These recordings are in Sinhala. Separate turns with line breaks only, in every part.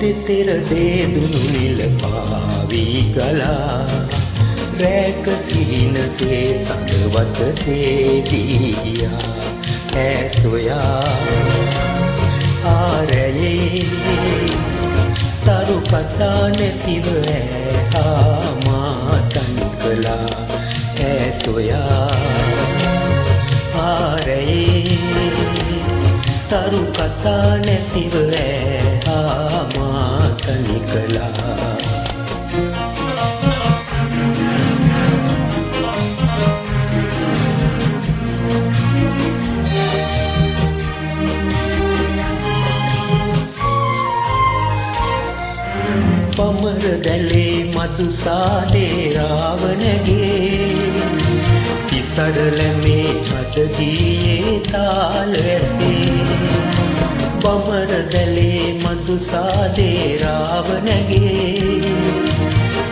දෙතෙර දේදුණු නිල පාවී ගලා රැක සිහිනසේ සඳවතසේ දීයා ඈ සොයා ආරයේ තරු කතා නැතිව ඈහා මා තනි කළා ඈ සොයා ආරයේ තරු කතා නැතිව ඈහා මා තනි කළා පමර දැලේ මధు සාදේ රාවණගේ තිසරලමේ අදගියේ තාල ඇසේ පමර දැලේ මధు සාදේ රාවණගේ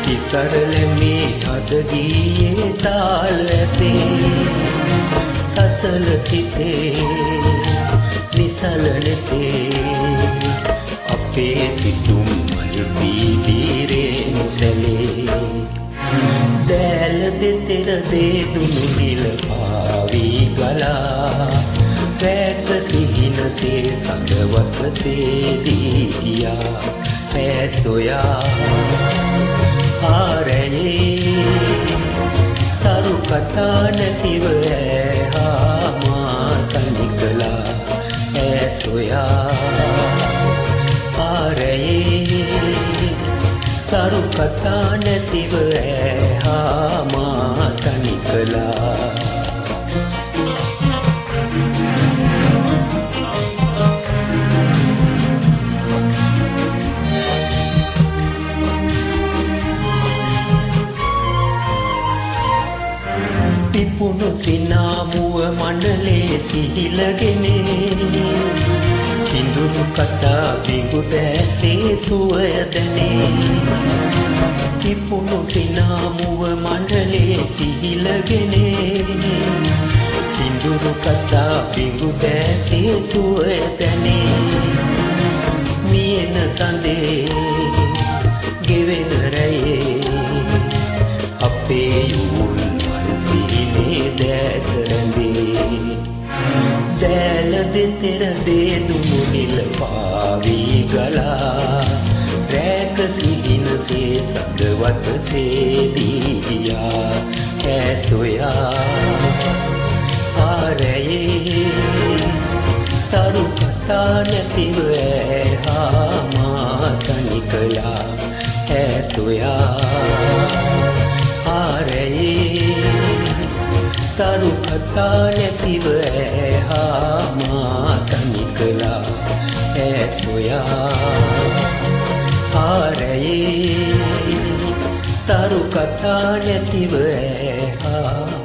තිසරලමේ අදගියේ තාල ඇසේ සසල සිතේ නිසලනතේ අපේ සිතුම් පීඩීරෙන් සැලේ දැල දෙතෙර දේදුණු නිල පාවී ගලා රැක සිහිනසේ සඳවතසේ දීයා ඈ සොයා ආරයේ තරු කතා නැතිව ඈහා මා තනි කළා ඈ සොයා තරු කතා නැතිව ඈහා මා තනි කළා පිපුණු සිනාමුව මණ්ඩලේ සිහිලගෙනේ සිඳුරු කතා බිඟු දැසේ සුවයදනේ පිපුණු සිනාමුව මණ්ඩලේ සිහිලගෙනේ සිඳුරු කතා බිඟු දැසේ සුවයදනේ මියන සඳේ ගෙවෙන රැයේ අපේ යුල් මල්සිහිනේ දැකරඳේ දැල දෙතෙර දේදුණු නිල පාවී ගලා රැක සිහිනසේ සඳවතසේ දීයා ඈ සොයා ආරයේ තරු කතා නැතිව ඈහා මා තනි කළා ඈ සොයා ආරයේ තරු කතා නැතිව ඈහා මා තනි කළා ඈ සොයා ආරයේ තරු කතා නැතිව ඈහා